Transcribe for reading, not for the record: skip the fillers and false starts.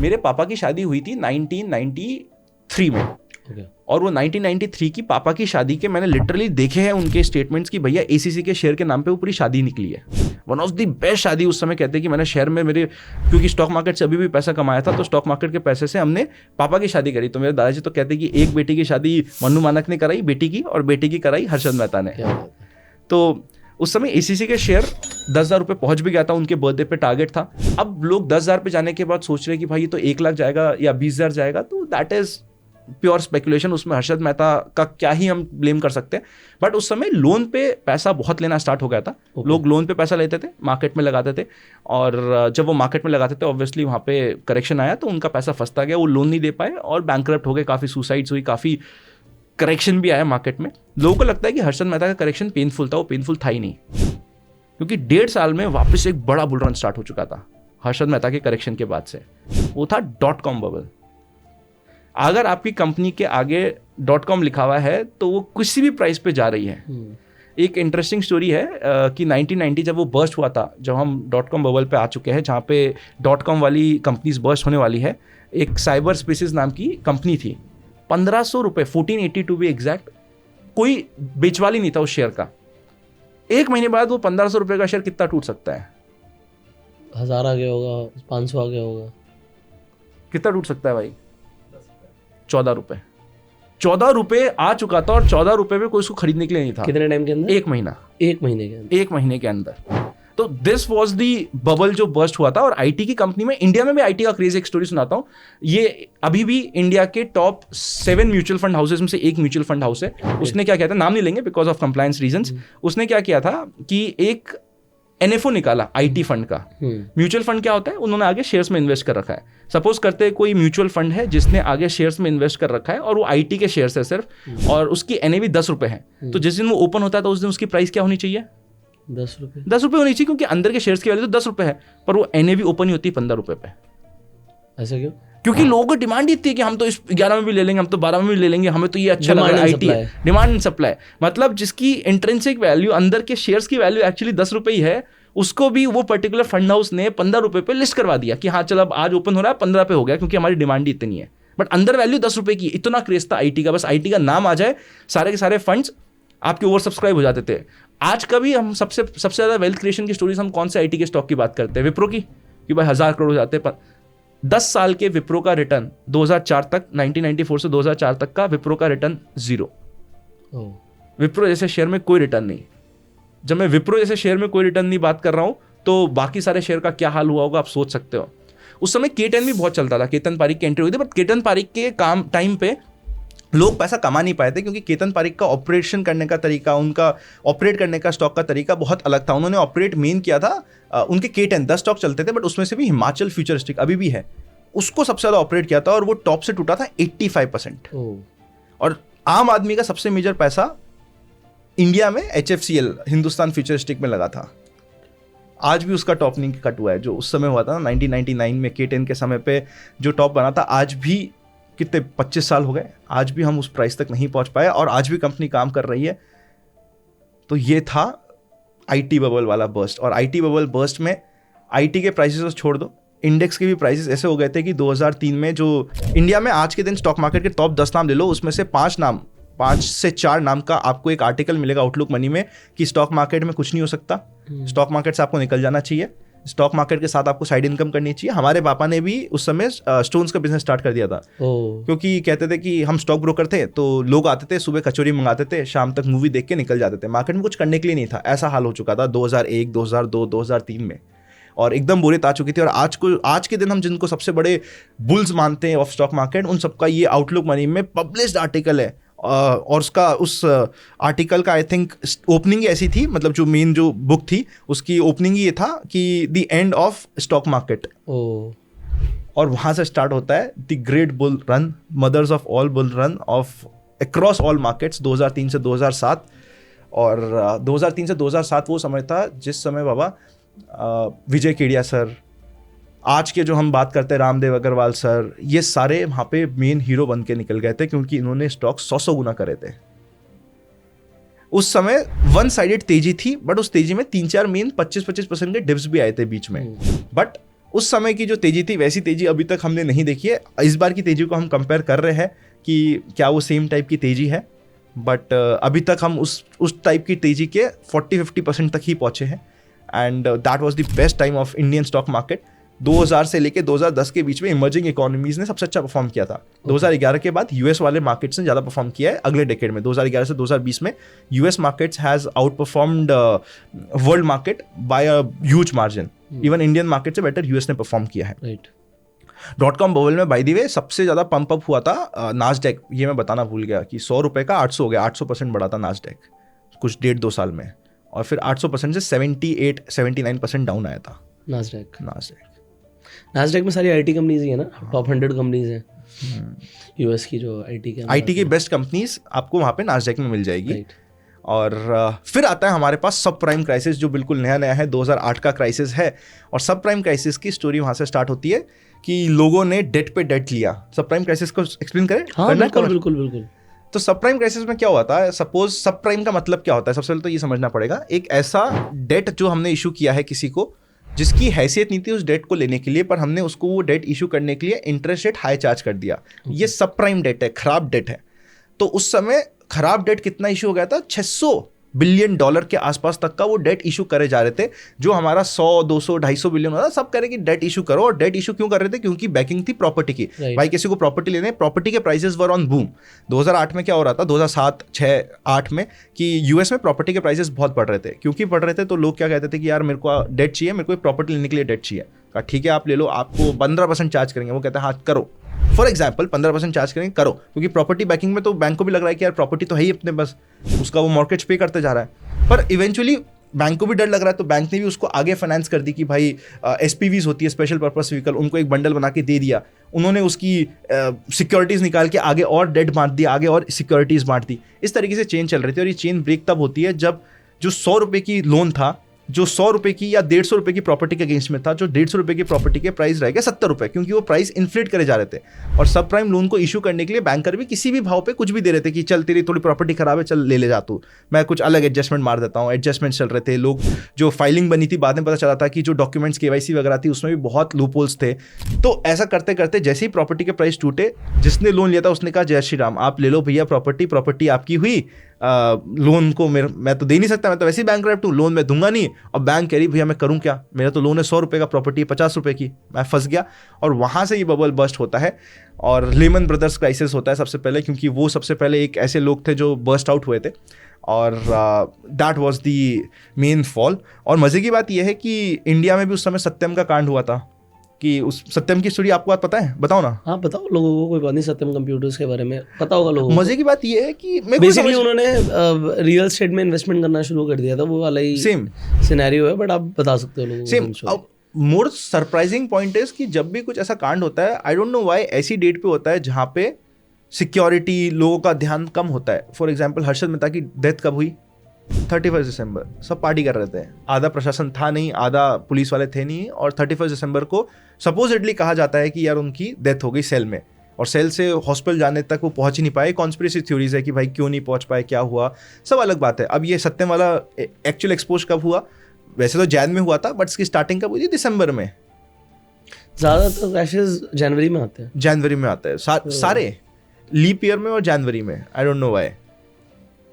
मेरे पापा की शादी हुई थी 1993 में। और वो 1993 की पापा की शादी के मैंने लिटरली देखे हैं उनके स्टेटमेंट्स कि भैया एसीसी के शेयर के नाम पे वो पूरी शादी निकली है। वन ऑफ द बेस्ट शादी उस समय कहते हैं कि मैंने शहर में मेरे, क्योंकि स्टॉक मार्केट से अभी भी पैसा कमाया था, तो स्टॉक मार्केट के पैसे से हमने पापा की शादी करी। तो मेरे दादाजी तो कहते हैं कि एक बेटी की शादी मन्नू मानक ने कराई बेटी की, और बेटी की कराई हर्षद मेहता ने। तो उस समय एसीसी के शेयर 10,000 रुपये पहुंच भी गया था, उनके बर्थडे पे टारगेट था। अब लोग 10,000 पे जाने के बाद सोच रहे हैं कि भाई ये तो 1 लाख जाएगा या 20,000 जाएगा, तो दैट इज प्योर स्पेकुलेशन। उसमें हर्षद मेहता का क्या ही हम ब्लेम कर सकते हैं। बट उस समय लोन पे पैसा बहुत लेना स्टार्ट हो गया था। लोग लोन पे पैसा लेते थे, मार्केट में लगाते थे, और जब वो मार्केट में लगाते थे ऑब्वियसली वहाँ पे करेक्शन आया तो उनका पैसा फंसता गया, वो लोन नहीं दे पाए और बैंकरप्ट हो गए, काफ़ी सुसाइड्स हुई, काफ़ी करेक्शन भी आया मार्केट में। लोगों को लगता है कि हर्षद मेहता का करेक्शन पेनफुल था, वो पेनफुल था ही नहीं, क्योंकि 1.5 साल में वापस एक बड़ा बुल रन स्टार्ट हो चुका था हर्षद मेहता के करेक्शन के बाद से। वो था .com बबल। अगर आपकी कंपनी के आगे .com लिखा हुआ है तो वो किसी भी प्राइस पे जा रही है। एक इंटरेस्टिंग स्टोरी है कि 1990 जब वो बर्स्ट हुआ था, जब हम .com बबल पे आ चुके हैं, जहाँ पे .com वाली कंपनीज बर्स्ट होने वाली है, एक साइबर स्पेसिस नाम की कंपनी थी, 1,500 रुपये, 1480 टू बी एग्जैक्ट, कोई बेचवाली नहीं था उस शेयर का। 1 महीने बाद वो 1,500 रुपये का शेयर कितना टूट सकता है? 1000 आ गया होगा, 500 आ गया होगा। कितना टूट सकता है भाई? 14 रुपये। 14 रुपये आ चुका था, और 14 रुपये में कोई उसको खरीदने के लिए नहीं था। कितने टाइम के अंदर? 1 महीना। 1 महीने के अंदर? 1 महीने के अंदर। तो दिस वॉज दी बबल जो बर्स्ट हुआ था। और आईटी की कंपनी में, इंडिया में भी आईटी का क्रेज, एक स्टोरी सुनाता हूँ। ये अभी भी इंडिया के टॉप 7 म्यूचुअल फंड हाउसेज में से एक म्यूचुअल फंड हाउस है। उसने क्या किया था, नाम नहीं लेंगे बिकॉज ऑफ कंप्लायंस रीजंस, उसने क्या किया था कि एक एनएफओ निकाला आईटी फंड का। म्यूचुअल फंड क्या होता है, उन्होंने आगे शेयर्स में इन्वेस्ट कर रखा है। सपोज करते हैं कोई म्यूचुअल फंड है जिसने आगे शेयर्स में इन्वेस्ट कर रखा है, और वो आईटी के शेयर्स है सिर्फ, और उसकी एनएवी 10 रुपये है। तो जिस दिन वो ओपन होता है तो उस दिन उसकी प्राइस क्या होनी चाहिए? 10 रुपये। 10 रुपये होनी चाहिए, क्योंकि अंदर के शेयर्स की वैल्यू तो 10 रुपये है, पर वो एनएवी ओपन ही होती है 15 रुपये पे। ऐसा क्यों? क्योंकि लोगों को डिमांड इतनी है कि हम तो इस 11 में भी ले लेंगे, हम तो 12 में भी ले लेंगे, हमें तो ये अच्छा लग रहा है। आईटी है, डिमांड एंड सप्लाई, मतलब जिसकी इंट्रिंसिक वैल्यू, अंदर के शेयर्स की वैल्यू एक्चुअली 10 रुपये ही है, उसको भी वो पर्टिकुलर फंड हाउस ने 15 रुपये पे लिस्ट करवा दिया कि हाँ चल अब आज ओपन हो रहा है, 15 पे हो गया, क्योंकि हमारी डिमांड ही इतनी है। बट अंदर वैल्यू 10 रुपये की। इतना क्रेज था आईटी का, बस आईटी का नाम आ जाए सारे के सारे फंड्स आपके ओवर सब्सक्राइब हो जाते थे। आज का भी हम सबसे ज़्यादा वेल्थ क्रिएशन की स्टोरीज हम कौन से आईटी के स्टॉक की बात करते हैं? विप्रो की, कि भाई 1000 करोड़ हो जाते हैं। 10 साल के विप्रो का रिटर्न 2004 तक, 1994 से 2004 तक का विप्रो का रिटर्न 0। विप्रो जैसे शेयर में कोई रिटर्न नहीं। जब मैं विप्रो जैसे शेयर में कोई रिटर्न नहीं बात कर रहा हूं, तो बाकी सारे शेयर का क्या हाल हुआ होगा आप सोच सकते हो। उस समय K10 भी बहुत चलता था, केतन पारिक की एंट्री हुई थी, बट केतन पारिक के काम टाइम पे लोग पैसा कमा नहीं पाए थे, क्योंकि केतन पारिक का ऑपरेशन करने का तरीका, उनका ऑपरेट करने का स्टॉक का तरीका बहुत अलग था। उन्होंने ऑपरेट मेन किया था, उनके K10 10 स्टॉक चलते थे, बट उसमें से भी हिमाचल फ्यूचरिस्टिक अभी भी है, उसको सबसे ज़्यादा ऑपरेट किया था, और वो टॉप से टूटा था 85%। और आम आदमी का सबसे मेजर पैसा इंडिया में HFCL, हिंदुस्तान फ्यूचरिस्टिक में लगा था। आज भी उसका टॉप नहीं कट हुआ है, जो उस समय हुआ था 1999 में K10 के समय पे जो टॉप बना था। आज भी कितने 25 साल हो गए, आज भी हम उस प्राइस तक नहीं पहुंच पाए, और आज भी कंपनी काम कर रही है। तो ये था आईटी बबल वाला बर्स्ट। और आईटी बबल बर्स्ट में आईटी के प्राइसेस छोड़ दो, इंडेक्स के भी प्राइसेस ऐसे हो गए थे कि 2003 में जो इंडिया में आज के दिन स्टॉक मार्केट के टॉप 10 नाम ले लो, उसमें से 5 से 4 नाम का आपको एक आर्टिकल मिलेगा आउटलुक मनी में कि स्टॉक मार्केट में कुछ नहीं हो सकता, स्टॉक मार्केट से आपको निकल जाना चाहिए, स्टॉक मार्केट के साथ आपको साइड इनकम करनी चाहिए। हमारे पापा ने भी उस समय स्टोन्स का बिजनेस स्टार्ट कर दिया था, क्योंकि कहते थे कि हम स्टॉक ब्रोकर थे, तो लोग आते थे, सुबह कचौरी मंगाते थे, शाम तक मूवी देख के निकल जाते थे, मार्केट में कुछ करने के लिए नहीं था। ऐसा हाल हो चुका था 2001, 2002, 2003 में, और एकदम बोरियत आ चुकी थी। और आज के दिन हम जिनको सबसे बड़े बुल्स मानते हैं ऑफ स्टॉक मार्केट, उन सबका ये आउटलुक मनी में पब्लिश्ड आर्टिकल है, और उस आर्टिकल का आई थिंक ओपनिंग ऐसी थी, मतलब जो मेन जो बुक थी उसकी ओपनिंग ये था कि the end of stock market. और वहाँ से स्टार्ट होता है the great bull run, mothers of all bull run of across all markets, 2003 से 2007। और 2003 से 2007 वो समय था जिस समय बाबा विजय केडिया सर, आज के जो हम बात करते हैं रामदेव अग्रवाल सर, ये सारे वहाँ पे मेन हीरो बन के निकल गए थे, क्योंकि इन्होंने स्टॉक 100 गुना करे थे। उस समय वन साइडेड तेजी थी, बट उस तेजी में 3-4 मेन 25% के डिप्स भी आए थे बीच में। बट उस समय की जो तेजी थी वैसी तेजी अभी तक हमने नहीं देखी है। इस बार की तेजी को हम कंपेयर कर रहे हैं कि क्या वो सेम टाइप की तेजी है, बट अभी तक हम उस टाइप की तेजी के 40-50% तक ही पहुंचे हैं। And that was the best time of Indian stock market. 2000 से लेके 2010 के बीच में इमर्जिंग इकोनॉमीज ने सबसे अच्छा परफॉर्म किया था। 2011 के बाद यूएस वाले मार्केट्स ने ज़्यादा परफॉर्म किया है अगले डेकेड में। 2011 से 2020 में US markets has out performed world market by a huge margin. Even Indian market से बेटर यूएस ने परफॉर्म किया है। राइट। .com बबल में बाय द वे सबसे ज़्यादा पंप अप हुआ था नास्डैक। ये मैं बताना भूल गया कि 100 रुपये का 800 हो गया, 800% बढ़ा था नास्डैक कुछ 1.5-2 साल में, और फिर 800% से 78-79% डाउन आया था नास्डैक में सारी आईटी कंपनीज ही है ना, टॉप 100 कंपनीज हैं यूएस की जो आईटी की बेस्ट कंपनीज आपको वहाँ पे नास्डैक में मिल जाएगी। राइट। और फिर आता है हमारे पास सब प्राइम क्राइसिस, जो बिल्कुल नया नया है, 2008 का क्राइसिस है। और सब प्राइम क्राइसिस की स्टोरी वहाँ से स्टार्ट होती है कि लोगों ने डेट पे डेट लिया। सब प्राइम क्राइसिस को एक्सप्लेन करें? हाँ बिल्कुल। तो सब प्राइम क्राइसिस में क्या हुआ था? सपोज सब प्राइम का मतलब क्या होता है? सबसे पहले तो ये समझना पड़ेगा, एक ऐसा डेट जो हमने इशू किया है किसी को जिसकी हैसियत नहीं थी उस डेट को लेने के लिए, पर हमने उसको वो डेट इशू करने के लिए इंटरेस्ट रेट हाई चार्ज कर दिया। ये सब प्राइम डेट है, खराब डेट है। तो उस समय खराब डेट कितना इशू हो गया था? $600 बिलियन के आसपास तक का वो डेट इशू करे जा रहे थे। जो हमारा 100, 200, 250 बिलियन होता सब करे कि डेट इशू करो। और डेट इशू क्यों कर रहे थे? क्योंकि बैकिंग थी प्रॉपर्टी की। भाई किसी को प्रॉपर्टी लेने, प्रॉपर्टी के प्राइसेस वर ऑन बूम। 2008 में क्या हो रहा था, 2007, 6, 8 में, कि यूएस में प्रॉपर्टी के प्राइसेस बहुत बढ़ रहे थे। क्योंकि बढ़ रहे थे तो लोग क्या कहते थे कि यार मेरे को डेट चाहिए, मेरे को प्रॉपर्टी लेने के लिए डेट चाहिए। कहा ठीक है आप ले लो, आपको 15% चार्ज करेंगे। वो कहते हैं हाँ करो, फॉर एग्जाम्पल 15% चार्ज करेंगे, करो। क्योंकि प्रॉपर्टी बैकिंग में तो बैंक को भी लग रहा है कि यार प्रॉपर्टी तो है ही अपने, बस उसका वो मॉर्गेज पे करते जा रहा है। पर इवेंचुअली बैंक को भी डर लग रहा है, तो बैंक ने भी उसको आगे फाइनेंस कर दी कि भाई एसपीवीज होती है, स्पेशल पर्पस व्हीकल, उनको एक बंडल बना के दे दिया। उन्होंने उसकी सिक्योरिटीज़ निकाल के आगे और डेट बांट दी, आगे और सिक्योरिटीज़ बांट दी। इस तरीके से चेन चल रही थी। और ये चेन ब्रेक तब होती है जब जो 100 रुपये की लोन था, जो 100 रुपये की या 150 रुपये की प्रॉपर्टी के अगेंस्ट में था, जो 150 रुपये की प्रॉपर्टी के प्राइस रह गए 70 रुपये, क्योंकि वो प्राइस इन्फ्लेट करे जा रहे थे। और सब प्राइम लोन को इशू करने के लिए बैंकर भी किसी भी भाव पे कुछ भी दे रहे थे कि चल तेरी थोड़ी प्रॉपर्टी खराब है, चल ले जा तू, मैं कुछ अलग एडजस्टमेंट मार देता हूँ। एडजस्टमेंट चल रहे थे। लोग जो फाइलिंग बनी थी, बाद में पता चला था कि जो डॉक्यूमेंट्स केवाईसी वगैरह थी उसमें भी बहुत लूपहोल्स थे। तो ऐसा करते करते जैसे ही प्रॉपर्टी के प्राइस टूटे, जिसने लोन लिया था उसने कहा जय श्री राम, आप ले लो भैया प्रॉपर्टी आपकी हुई, लोन को मैं तो दे नहीं सकता, मैं तो वैसे ही बैंकरप्ट हूँ, लोन मैं दूंगा नहीं। और बैंक कह रही भैया मैं करूँ क्या, मेरा तो लोन है 100 रुपये का, प्रॉपर्टी 50 रुपये की, मैं फंस गया। और वहाँ से ये बबल बर्स्ट होता है और लेमन ब्रदर्स क्राइसिस होता है सबसे पहले, क्योंकि वो सबसे पहले एक ऐसे लोग थे जो बर्स्ट आउट हुए थे। और that was the main fall. और मज़े की बात यह है कि इंडिया में भी उस समय सत्यम का कांड हुआ था। कि उस सत्यम की स्टोरी आपको बात पता है? बताओ ना। हाँ बताओ लोगों को, कोई बात नहीं, सत्यम कंप्यूटर्स के बारे में पता होगा लोगों को। मजे की बात ये है कि बेसिकली उन्होंने रियल एस्टेट में इन्वेस्टमेंट करना शुरू कर दिया था, वो वाला ही सेम सिनेरियो है, बट आप बता सकते हो लोगों को। Same. More surprising point is कि जब भी कुछ ऐसा कांड होता है, आई डोंट नो व्हाई ऐसी डेट पे होता है जहाँ पे सिक्योरिटी, लोगों का ध्यान कम होता है। फॉर एग्जाम्पल हर्षद मेहता की डेथ कब हुई? 31 दिसंबर। सब पार्टी कर रहे थे, आधा प्रशासन था नहीं, आधा पुलिस वाले थे नहीं। और 31 दिसंबर को सपोजिटली कहा जाता है कि यार उनकी डेथ हो गई सेल में, और सेल से हॉस्पिटल जाने तक वो पहुंच ही नहीं पाए। कॉन्स्पिरेसी थ्योरीज है कि भाई क्यों नहीं पहुंच पाए, क्या हुआ, सब अलग बात है। अब ये सत्यम वाला एक्चुअल एक्सपोज कब हुआ? वैसे तो जैन में हुआ था, बट इसकी स्टार्टिंग कब हुई थी? दिसंबर में। ज़्यादातर क्रैशेस जनवरी में आते हैं। जनवरी में आते हैं सारे, लीप ईयर में और जनवरी में। I don't know why.